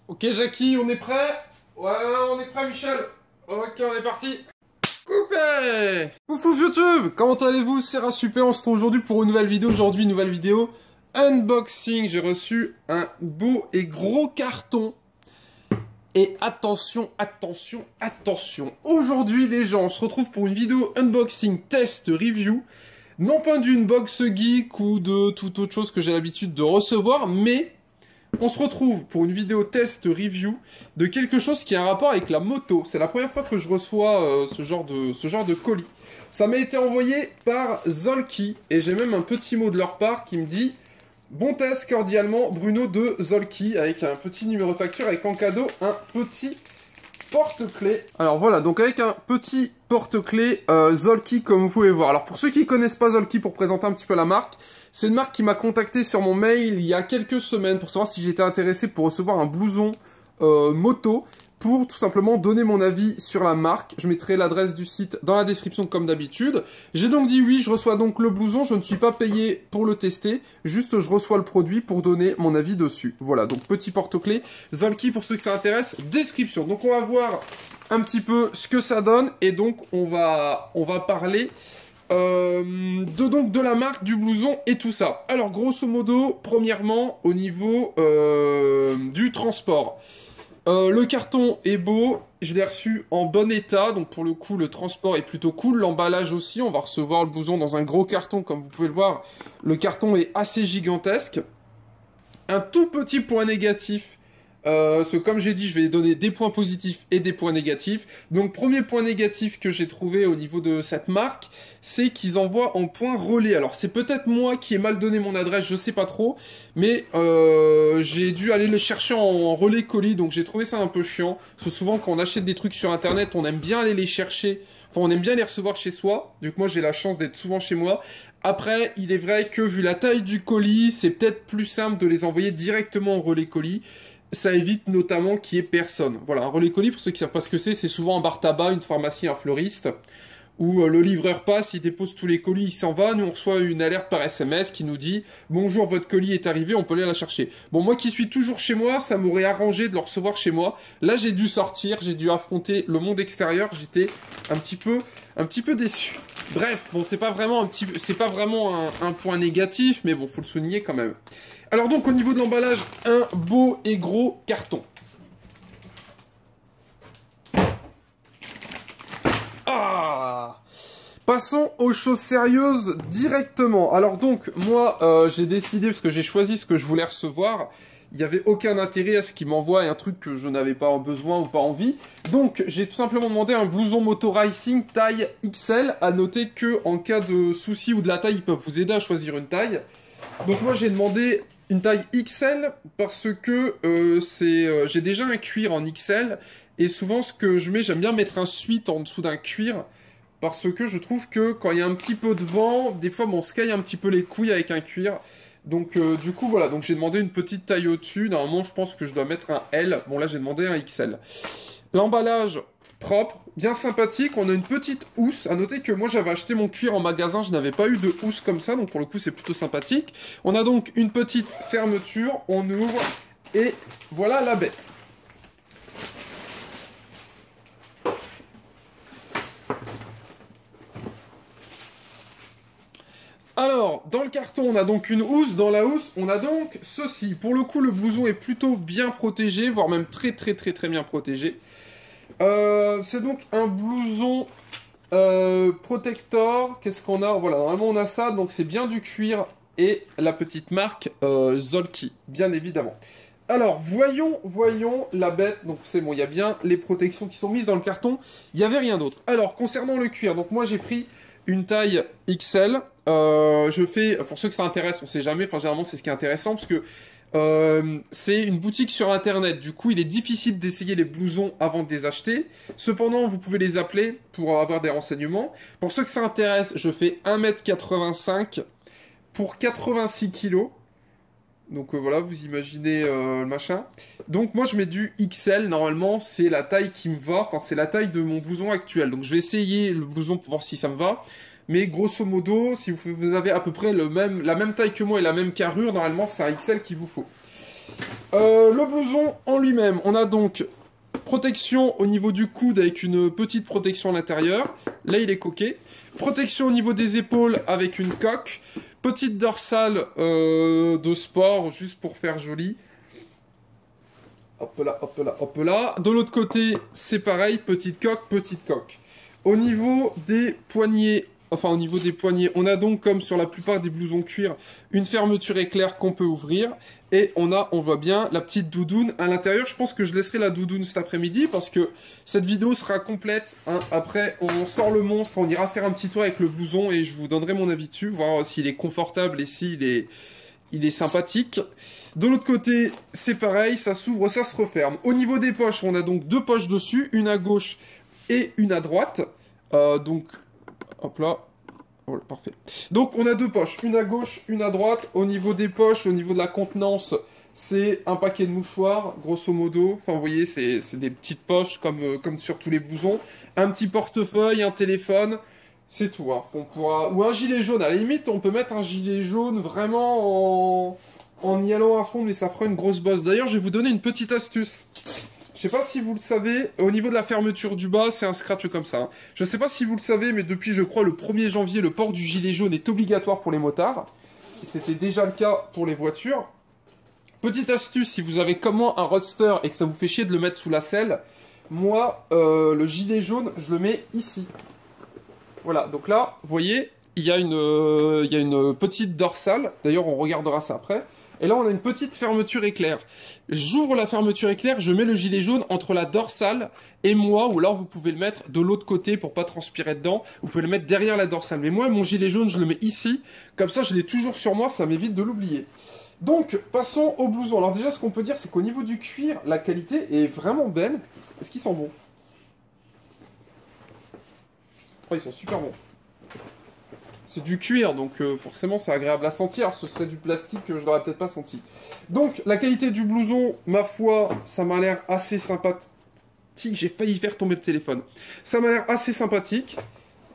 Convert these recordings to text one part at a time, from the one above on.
Ok Jackie, on est prêt? Ouais, on est prêt Michel. Ok, on est parti. Coupé! Coucou YouTube, comment allez-vous? C'est Super, on se retrouve aujourd'hui pour une nouvelle vidéo. Aujourd'hui, une nouvelle vidéo unboxing. J'ai reçu un beau et gros carton. Et attention, attention, attention. Aujourd'hui les gens, on se retrouve pour une vidéo unboxing, test, review. Non pas d'une box geek ou de toute autre chose que j'ai l'habitude de recevoir, mais on se retrouve pour une vidéo test review de quelque chose qui a un rapport avec la moto. C'est la première fois que je reçois ce genre de colis. Ça m'a été envoyé par Zolki et j'ai même un petit mot de leur part qui me dit « Bon test cordialement Bruno de Zolki » avec un petit numéro de facture avec en cadeau un petit porte-clés. Alors voilà, donc avec un petit porte-clés Zolki comme vous pouvez voir. Alors pour ceux qui connaissent pas Zolki, pour présenter un petit peu la marque, c'est une marque qui m'a contacté sur mon mail il y a quelques semaines pour savoir si j'étais intéressé pour recevoir un blouson moto pour tout simplement donner mon avis sur la marque. Je mettrai l'adresse du site dans la description comme d'habitude. J'ai donc dit oui, je reçois donc le blouson, je ne suis pas payé pour le tester, juste je reçois le produit pour donner mon avis dessus. Voilà, donc petit porte-clés, Zolki pour ceux que ça intéresse, description. Donc on va voir un petit peu ce que ça donne et donc on va parler de la marque, du blouson et tout ça. Alors grosso modo, premièrement au niveau du transport. Le carton est beau, je l'ai reçu en bon état, donc pour le coup le transport est plutôt cool, l'emballage aussi, on va recevoir le blouson dans un gros carton comme vous pouvez le voir, le carton est assez gigantesque. Un tout petit point négatif, comme j'ai dit, je vais donner des points positifs et des points négatifs. Donc premier point négatif que j'ai trouvé au niveau de cette marque, c'est qu'ils envoient en point relais. Alors c'est peut-être moi qui ai mal donné mon adresse, je sais pas trop, mais j'ai dû aller le chercher en relais colis, donc j'ai trouvé ça un peu chiant. Parce que souvent quand on achète des trucs sur internet, on aime bien aller les chercher, enfin on aime bien les recevoir chez soi, vu que moi j'ai la chance d'être souvent chez moi. Après, il est vrai que vu la taille du colis, c'est peut-être plus simple de les envoyer directement en relais colis. Ça évite notamment qu'il y ait personne. Voilà, un relais colis, pour ceux qui savent pas ce que c'est souvent un bar tabac, une pharmacie, un fleuriste, où le livreur passe, il dépose tous les colis, il s'en va, nous on reçoit une alerte par SMS qui nous dit « Bonjour, votre colis est arrivé, on peut aller la chercher ». Bon, moi qui suis toujours chez moi, ça m'aurait arrangé de le recevoir chez moi. Là, j'ai dû sortir, j'ai dû affronter le monde extérieur, j'étais un petit peu déçu. Bref, bon, c'est pas vraiment un point négatif, mais bon, faut le souligner quand même. Alors donc, au niveau de l'emballage, un beau et gros carton. Ah! Passons aux choses sérieuses directement. Alors donc, moi, j'ai décidé, parce que j'ai choisi ce que je voulais recevoir, il n'y avait aucun intérêt à ce qu'il m'envoie un truc que je n'avais pas besoin ou pas envie. Donc, j'ai tout simplement demandé un blouson moto racing taille XL. À noter que en cas de souci ou de la taille, ils peuvent vous aider à choisir une taille. Donc moi, j'ai demandé une taille XL parce que j'ai déjà un cuir en XL. Et souvent, ce que je mets, j'aime bien mettre un suite en dessous d'un cuir. Parce que je trouve que quand il y a un petit peu de vent, des fois, on se caille un petit peu les couilles avec un cuir. Donc du coup voilà, donc j'ai demandé une petite taille au-dessus, normalement je pense que je dois mettre un L, bon là j'ai demandé un XL. L'emballage propre, bien sympathique, on a une petite housse, à noter que moi j'avais acheté mon cuir en magasin, je n'avais pas eu de housse comme ça, donc pour le coup c'est plutôt sympathique. On a donc une petite fermeture, on ouvre, et voilà la bête. Alors, dans le carton, on a donc une housse. Dans la housse, on a donc ceci. Pour le coup, le blouson est plutôt bien protégé, voire même très bien protégé. C'est donc un blouson protector. Qu'est-ce qu'on a? Voilà, normalement on a ça, donc c'est bien du cuir et la petite marque Zolki, bien évidemment. Alors, voyons la bête. Donc c'est bon, il y a bien les protections qui sont mises dans le carton. Il n'y avait rien d'autre. Alors, concernant le cuir, donc moi j'ai pris une taille XL. Je fais, pour ceux que ça intéresse, on sait jamais, enfin généralement c'est ce qui est intéressant, parce que c'est une boutique sur internet, du coup il est difficile d'essayer les blousons avant de les acheter. Cependant, vous pouvez les appeler pour avoir des renseignements. Pour ceux que ça intéresse, je fais 1m85 pour 86 kg. Donc voilà, vous imaginez le machin. Donc moi je mets du XL, normalement c'est la taille qui me va, enfin c'est la taille de mon blouson actuel. Donc je vais essayer le blouson pour voir si ça me va. Mais grosso modo, si vous avez à peu près la même taille que moi et la même carrure, normalement c'est un XL qu'il vous faut. Le blouson en lui-même, on a donc protection au niveau du coude avec une petite protection à l'intérieur. Là, il est coquet. Protection au niveau des épaules avec une coque. Petite dorsale de sport, juste pour faire joli. Hop là, hop là, hop là. De l'autre côté, c'est pareil, petite coque, petite coque. Au niveau des poignets, on a donc, comme sur la plupart des blousons cuir, une fermeture éclair qu'on peut ouvrir. Et on voit bien, la petite doudoune à l'intérieur. Je pense que je laisserai la doudoune cet après-midi parce que cette vidéo sera complète. Hein. Après, on sort le monstre, on ira faire un petit tour avec le blouson et je vous donnerai mon avis dessus, voir s'il est confortable et s'il est sympathique. De l'autre côté, c'est pareil, ça s'ouvre, ça se referme. Au niveau des poches, on a donc deux poches dessus, une à gauche et une à droite. Donc, hop là. Voilà, parfait. Donc, on a deux poches, une à gauche, une à droite. Au niveau des poches, au niveau de la contenance, c'est un paquet de mouchoirs, grosso modo. Enfin, vous voyez, c'est des petites poches comme sur tous les blousons. Un petit portefeuille, un téléphone. C'est tout, hein. Ou un gilet jaune, à la limite, on peut mettre un gilet jaune vraiment en y allant à fond, mais ça fera une grosse bosse. D'ailleurs, je vais vous donner une petite astuce. Je sais pas si vous le savez, au niveau de la fermeture du bas, c'est un scratch comme ça. Hein. Je sais pas si vous le savez, mais depuis, je crois, le 1er janvier, le port du gilet jaune est obligatoire pour les motards. C'était déjà le cas pour les voitures. Petite astuce, si vous avez comme moi un roadster et que ça vous fait chier de le mettre sous la selle, moi, le gilet jaune, je le mets ici. Voilà, donc là, vous voyez, il y a une petite dorsale. D'ailleurs, on regardera ça après. Et là, on a une petite fermeture éclair. J'ouvre la fermeture éclair, je mets le gilet jaune entre la dorsale et moi, ou alors vous pouvez le mettre de l'autre côté pour pas transpirer dedans. Vous pouvez le mettre derrière la dorsale. Mais moi, mon gilet jaune, je le mets ici. Comme ça, je l'ai toujours sur moi, ça m'évite de l'oublier. Donc, passons au blouson. Alors déjà, ce qu'on peut dire, c'est qu'au niveau du cuir, la qualité est vraiment belle. Est-ce qu'ils sont bons? Oh, ils sont super bons. C'est du cuir, donc forcément c'est agréable à sentir. Ce serait du plastique que je l'aurais peut-être pas senti. Donc, la qualité du blouson, ma foi, ça m'a l'air assez sympathique. J'ai failli faire tomber le téléphone. Ça m'a l'air assez sympathique.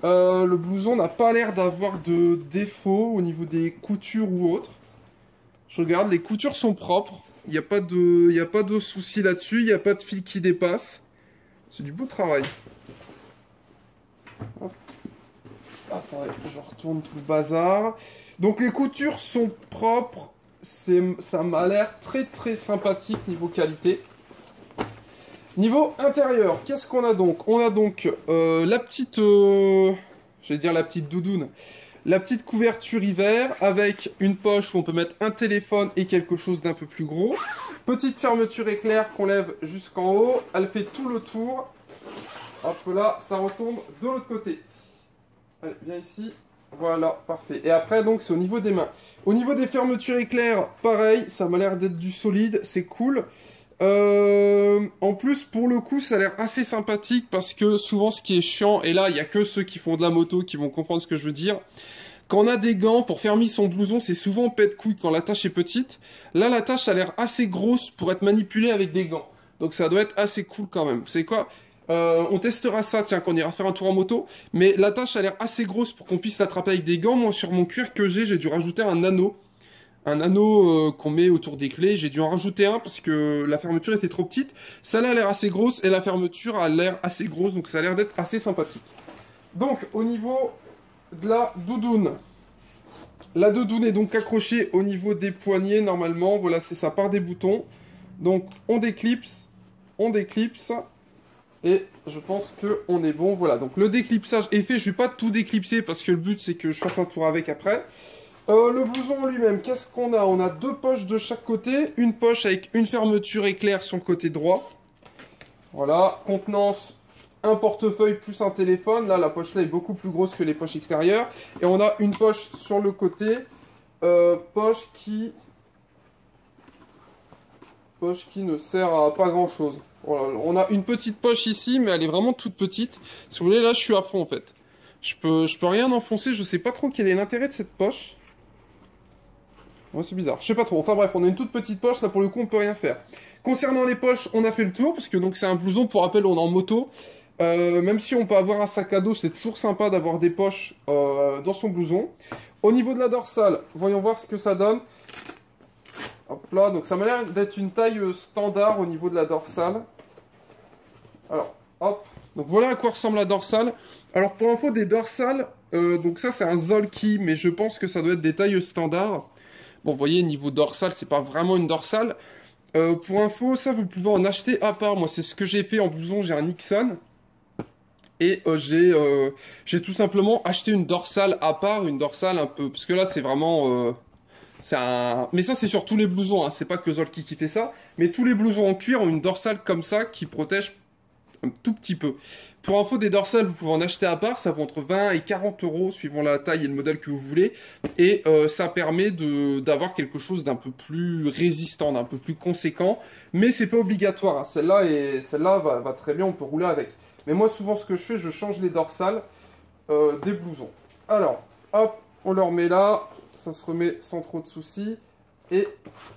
Le blouson n'a pas l'air d'avoir de défaut au niveau des coutures ou autres. Je regarde, les coutures sont propres. Il n'y a pas de souci là-dessus. Il n'y a pas de fil qui dépasse. C'est du beau travail. Hop. Attendez, je retourne tout le bazar. Donc les coutures sont propres. Ça m'a l'air très très sympathique niveau qualité. Niveau intérieur, qu'est-ce qu'on a donc? On a donc la petite... j'allais dire la petite doudoune. La petite couverture hiver avec une poche où on peut mettre un téléphone et quelque chose d'un peu plus gros. Petite fermeture éclair qu'on lève jusqu'en haut. Elle fait tout le tour. Hop là, ça retombe de l'autre côté. Allez, viens ici. Voilà, parfait. Et après, donc, c'est au niveau des mains. Au niveau des fermetures éclair, pareil, ça m'a l'air d'être du solide, c'est cool. En plus, pour le coup, ça a l'air assez sympathique parce que souvent, ce qui est chiant, et là, il n'y a que ceux qui font de la moto qui vont comprendre ce que je veux dire. Quand on a des gants pour fermer son blouson, c'est souvent pète-couille quand la tâche est petite. Là, la tâche a l'air assez grosse pour être manipulée avec des gants. Donc, ça doit être assez cool quand même. Vous savez quoi? On testera ça, tiens, quand on ira faire un tour en moto. Mais la tâche a l'air assez grosse pour qu'on puisse l'attraper avec des gants. Moi, sur mon cuir que j'ai dû rajouter un anneau. Un anneau qu'on met autour des clés. J'ai dû en rajouter un parce que la fermeture était trop petite. Celle-là a l'air assez grosse et la fermeture a l'air assez grosse. Donc ça a l'air d'être assez sympathique. Donc, au niveau de la doudoune. La doudoune est donc accrochée au niveau des poignets normalement. Voilà, c'est ça, par des boutons. Donc, on déclipse. On déclipse. Et je pense qu'on est bon. Voilà, donc le déclipsage est fait. Je ne vais pas tout déclipser parce que le but, c'est que je fasse un tour avec après. Le blouson lui-même, qu'est-ce qu'on a? On a deux poches de chaque côté. Une poche avec une fermeture éclair sur le côté droit. Voilà, contenance, un portefeuille plus un téléphone. Là, la poche là est beaucoup plus grosse que les poches extérieures. Et on a une poche sur le côté. Poche qui ne sert à pas grand-chose. Voilà, on a une petite poche ici, mais elle est vraiment toute petite. Si vous voulez, là, je suis à fond, en fait. Je peux rien enfoncer. Je sais pas trop quel est l'intérêt de cette poche. Ouais, c'est bizarre. Je sais pas trop. Enfin bref, on a une toute petite poche. Là, pour le coup, on peut rien faire. Concernant les poches, on a fait le tour. Parce que donc c'est un blouson. Pour rappel, on est en moto. Même si on peut avoir un sac à dos, c'est toujours sympa d'avoir des poches dans son blouson. Au niveau de la dorsale, voyons voir ce que ça donne. Hop là, donc ça m'a l'air d'être une taille standard au niveau de la dorsale. Alors, hop. Donc voilà à quoi ressemble la dorsale. Alors pour info, des dorsales, donc ça c'est un Zolki, mais je pense que ça doit être des tailles standards. Bon, vous voyez, niveau dorsale, c'est pas vraiment une dorsale. Pour info, ça vous pouvez en acheter à part. Moi, c'est ce que j'ai fait en blouson, j'ai un Nixon. Et j'ai tout simplement acheté une dorsale à part, une dorsale un peu... Parce que là, c'est vraiment... Mais ça, c'est sur tous les blousons, hein. C'est pas que Zolki qui fait ça. Mais tous les blousons en cuir ont une dorsale comme ça qui protège un tout petit peu. Pour info, des dorsales, vous pouvez en acheter à part. Ça vaut entre 20 et 40 euros suivant la taille et le modèle que vous voulez. Et ça permet d'avoir quelque chose d'un peu plus résistant, d'un peu plus conséquent. Mais c'est pas obligatoire, hein. Celle-là va très bien, on peut rouler avec. Mais moi, souvent, ce que je fais, je change les dorsales des blousons. Alors, hop, on le remet là. Ça se remet sans trop de soucis. Et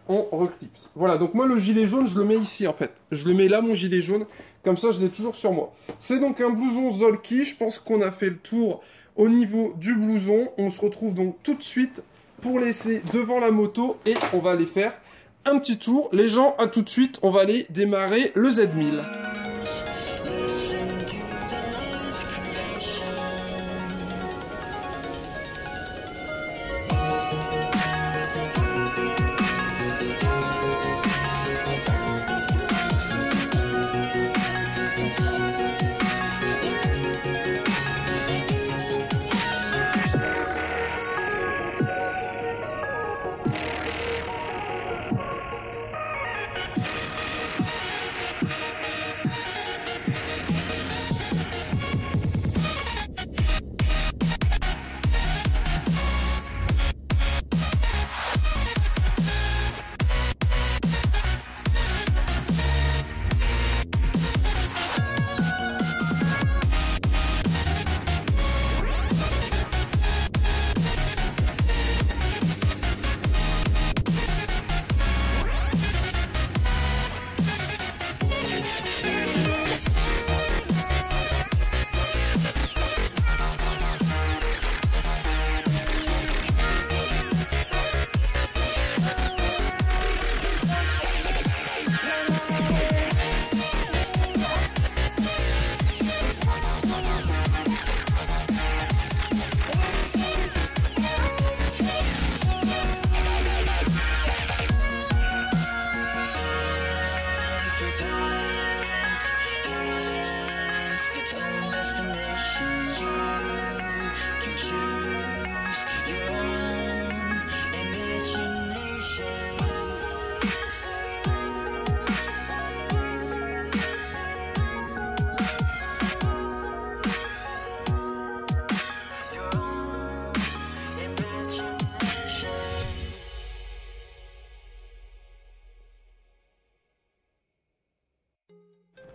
on reclipse. Voilà, donc moi, le gilet jaune, je le mets ici, en fait. Je le mets là, mon gilet jaune. Comme ça, je l'ai toujours sur moi. C'est donc un blouson Zolki. Je pense qu'on a fait le tour au niveau du blouson. On se retrouve donc tout de suite pour laisser devant la moto. Et on va aller faire un petit tour. Les gens, à tout de suite. On va aller démarrer le Z1000.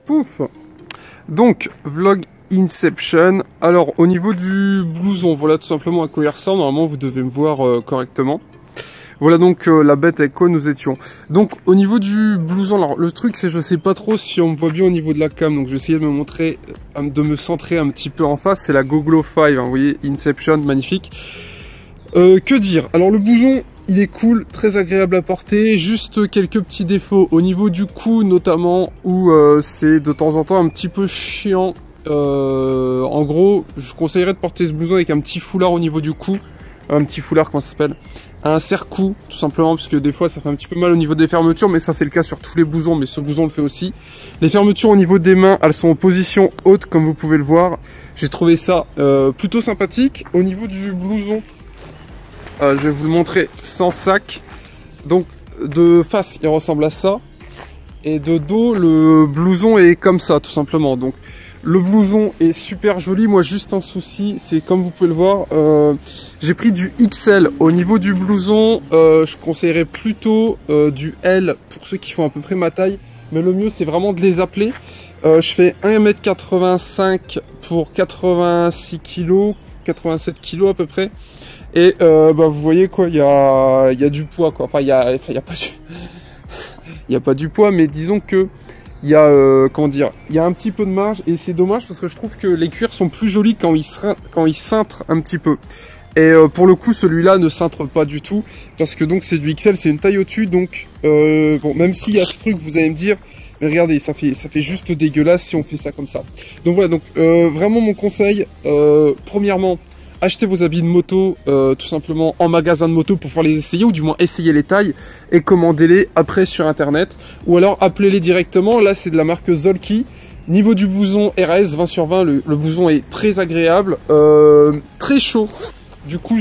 Pouf. Donc, vlog Inception. Alors, au niveau du blouson, voilà tout simplement à quoi il ressemble. Normalement, vous devez me voir correctement. Voilà donc la bête avec quoi nous étions. Donc, au niveau du blouson, alors le truc, c'est je sais pas trop si on me voit bien au niveau de la cam. Donc, j'ai essayé de me montrer, de me centrer un petit peu en face. C'est la Goglo 5, hein, vous voyez, Inception, magnifique. Que dire? Alors, le blouson, il est cool, très agréable à porter, juste quelques petits défauts au niveau du cou notamment, où c'est de temps en temps un petit peu chiant. En gros, je conseillerais de porter ce blouson avec un petit foulard au niveau du cou, un petit foulard, comment ça s'appelle, un serre-cou, tout simplement, parce que des fois ça fait un petit peu mal au niveau des fermetures, mais ça c'est le cas sur tous les blousons, mais ce blouson le fait aussi. Les fermetures au niveau des mains, elles sont en position haute, comme vous pouvez le voir. J'ai trouvé ça plutôt sympathique. Au niveau du blouson, je vais vous le montrer sans sac. Donc de face il ressemble à ça. Et de dos le blouson est comme ça tout simplement. Donc le blouson est super joli. Moi juste un souci, c'est comme vous pouvez le voir, j'ai pris du XL. Au niveau du blouson, je conseillerais plutôt du L pour ceux qui font à peu près ma taille. Mais le mieux c'est vraiment de les appeler. Je fais 1m85 pour 86 kg, 87 kg à peu près. Et vous voyez quoi, il y a du poids quoi. Enfin il y a pas du poids, mais disons que il y a comment dire, il y a un petit peu de marge, et c'est dommage parce que je trouve que les cuirs sont plus jolis quand ils cintrent un petit peu. Et pour le coup, celui-là ne cintre pas du tout, parce que donc c'est du XL, c'est une taille au-dessus, donc bon, même s'il y a ce truc, vous allez me dire, mais regardez, ça fait juste dégueulasse si on fait ça comme ça. Donc voilà, donc vraiment mon conseil, premièrement, achetez vos habits de moto tout simplement en magasin de moto pour pouvoir les essayer, ou du moins essayer les tailles, et commandez-les après sur internet, ou alors appelez-les directement. Là c'est de la marque Zolki. Niveau du blouson RS 20/20, le blouson est très agréable, très chaud. Du coup,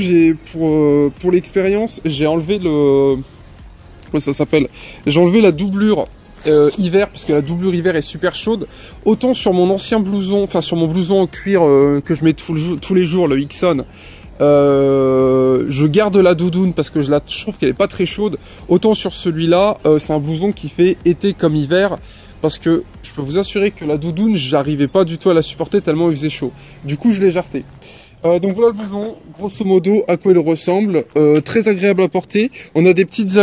pour l'expérience, j'ai enlevé comment ça s'appelle? J'ai enlevé la doublure hiver, parce que la doublure hiver est super chaude. Autant sur mon ancien blouson, enfin sur mon blouson en cuir que je mets tous les jours, le Ixon, je garde la doudoune parce que je trouve qu'elle est pas très chaude. Autant sur celui-là, c'est un blouson qui fait été comme hiver. Parce que je peux vous assurer que la doudoune, j'arrivais pas du tout à la supporter tellement il faisait chaud. Du coup, je l'ai jarté. Donc voilà le blouson, grosso modo, à quoi il ressemble. Très agréable à porter. On a des petites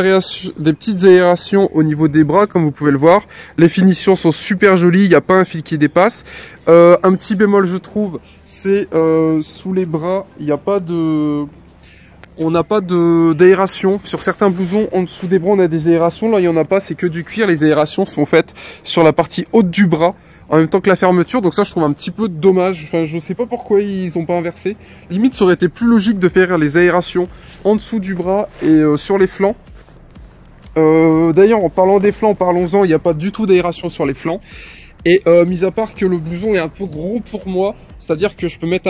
aérations au niveau des bras, comme vous pouvez le voir. Les finitions sont super jolies, il n'y a pas un fil qui dépasse. Un petit bémol, je trouve, c'est sous les bras, il n'y a pas de... On n'a pas d'aération. Sur certains blousons, en dessous des bras, on a des aérations. Là, il n'y en a pas, c'est que du cuir. Les aérations sont faites sur la partie haute du bras, en même temps que la fermeture. Donc ça, je trouve un petit peu dommage. Enfin, je sais pas pourquoi ils n'ont pas inversé. Limite, ça aurait été plus logique de faire les aérations en dessous du bras et sur les flancs. D'ailleurs, en parlant des flancs, parlons-en, il n'y a pas du tout d'aération sur les flancs. Et mis à part que le blouson est un peu gros pour moi, c'est-à-dire que je peux mettre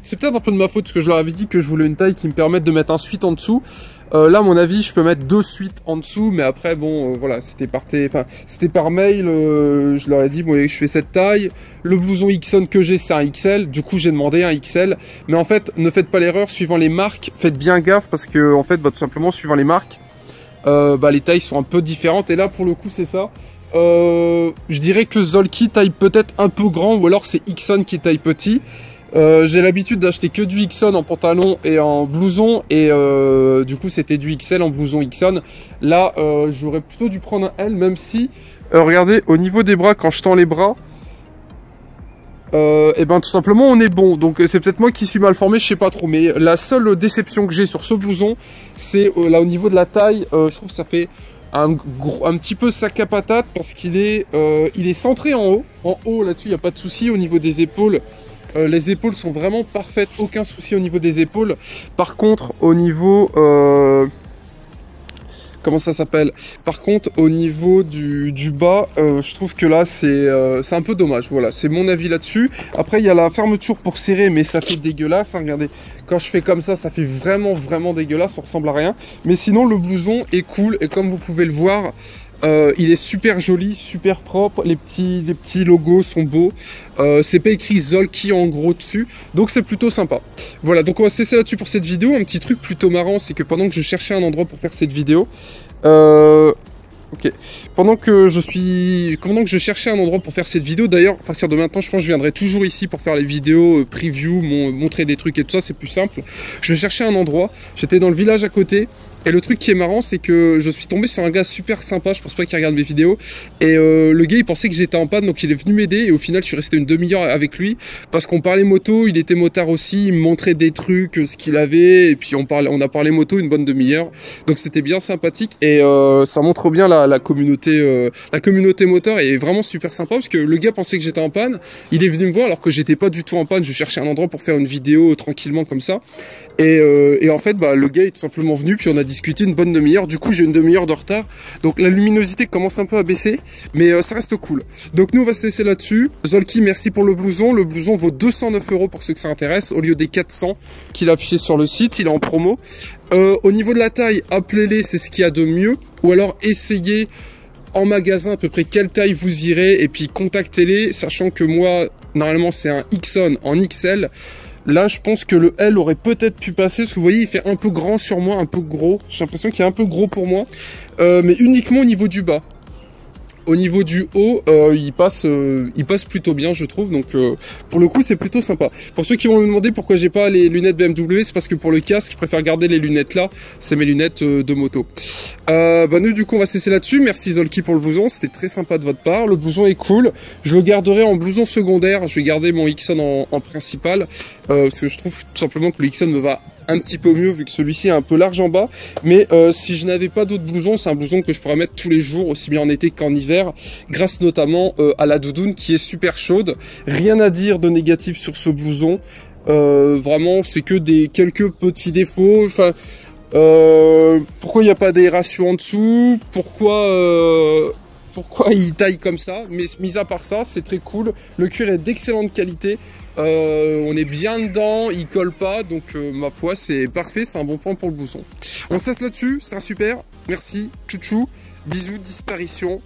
c'est peut-être un peu de ma faute, parce que je leur avais dit que je voulais une taille qui me permette de mettre un suite en dessous. Là, à mon avis, je peux mettre 2 suites en dessous, mais après, bon, voilà, c'était par mail, je leur ai dit, bon, je fais cette taille, le blouson Ixon que j'ai, c'est un XL, du coup, j'ai demandé un XL, mais en fait, ne faites pas l'erreur, suivant les marques, faites bien gaffe, parce que, en fait, tout simplement, suivant les marques, les tailles sont un peu différentes, et là, pour le coup, c'est ça. Je dirais que Zolki taille peut-être un peu grand, ou alors c'est Ixon qui taille petit. J'ai l'habitude d'acheter que du Ixon en pantalon et en blouson, et du coup c'était du XL en blouson Ixon. Là j'aurais plutôt dû prendre un L, même si regardez au niveau des bras, quand je tends les bras, et ben tout simplement on est bon. Donc c'est peut-être moi qui suis mal formé, je sais pas trop, mais la seule déception que j'ai sur ce blouson, c'est là au niveau de la taille. Je trouve que ça fait un petit peu sac à patate, parce qu'il est centré en haut. En haut là-dessus, il n'y a pas de souci. Au niveau des épaules, les épaules sont vraiment parfaites, aucun souci au niveau des épaules. Par contre, au niveau... comment ça s'appelle? Par contre, au niveau du bas, je trouve que là, c'est un peu dommage. Voilà, c'est mon avis là-dessus. Après, il y a la fermeture pour serrer, mais ça fait dégueulasse. Hein, regardez, quand je fais comme ça fait vraiment, vraiment dégueulasse. Ça ressemble à rien. Mais sinon, le blouson est cool. Et comme vous pouvez le voir, il est super joli, super propre. Les petits logos sont beaux. C'est pas écrit Zolki en gros dessus, donc c'est plutôt sympa. Voilà, donc on va se laisser là-dessus pour cette vidéo. Un petit truc plutôt marrant, c'est que pendant que je cherchais un endroit pour faire cette vidéo, pendant que je cherchais un endroit pour faire cette vidéo, d'ailleurs, à partir de maintenant, je pense que je viendrai toujours ici pour faire les vidéos preview, montrer des trucs et tout ça, c'est plus simple. Je cherchais un endroit, j'étais dans le village à côté. Et le truc qui est marrant, c'est que je suis tombé sur un gars super sympa, je pense pas qu'il regarde mes vidéos, et le gars il pensait que j'étais en panne, donc il est venu m'aider, et au final je suis resté une demi-heure avec lui, parce qu'on parlait moto, il était motard aussi, il me montrait des trucs, ce qu'il avait, et puis on a parlé moto une bonne demi-heure, donc c'était bien sympathique, et ça montre bien la communauté moteur est vraiment super sympa, parce que le gars pensait que j'étais en panne, il est venu me voir alors que j'étais pas du tout en panne, je cherchais un endroit pour faire une vidéo tranquillement comme ça, et en fait le gars est tout simplement venu, puis on a discuté une bonne demi-heure. Du coup j'ai une demi-heure de retard, donc la luminosité commence un peu à baisser, mais ça reste cool. Donc nous on va se laisser là-dessus. Zolki, merci pour le blouson. Le blouson vaut 209 € pour ceux que ça intéresse, au lieu des 400 qu'il a affiché sur le site. Il est en promo. Au niveau de la taille, appelez-les, c'est ce qu'il y a de mieux, ou alors essayez en magasin à peu près quelle taille vous irez, et puis contactez-les, sachant que moi normalement c'est un Ixon en XL. Là, je pense que le L aurait peut-être pu passer, parce que vous voyez, il fait un peu grand sur moi, un peu gros. J'ai l'impression qu'il est un peu gros pour moi, mais uniquement au niveau du bas. Au niveau du haut, il passe plutôt bien, je trouve. Donc, pour le coup, c'est plutôt sympa. Pour ceux qui vont me demander pourquoi j'ai pas les lunettes BMW, c'est parce que pour le casque, je préfère garder les lunettes là. C'est mes lunettes de moto. Nous, du coup, on va se laisser là-dessus. Merci Zolki pour le blouson. C'était très sympa de votre part. Le blouson est cool. Je le garderai en blouson secondaire. Je vais garder mon Ixon en principal. Parce que je trouve tout simplement que le Ixon me va un petit peu mieux vu que celui-ci est un peu large en bas. Mais si je n'avais pas d'autres blousons, c'est un blouson que je pourrais mettre tous les jours, aussi bien en été qu'en hiver, grâce notamment à la doudoune qui est super chaude. Rien à dire de négatif sur ce blouson. Vraiment, c'est que quelques petits défauts. Enfin, pourquoi il n'y a pas d'aération en dessous? Pourquoi il taille comme ça? Mais mis à part ça, c'est très cool. Le cuir est d'excellente qualité. On est bien dedans, il colle pas, donc ma foi c'est parfait, c'est un bon point pour le blouson. On se laisse là-dessus, c'est un super, merci, tchou tchou, bisous, disparition.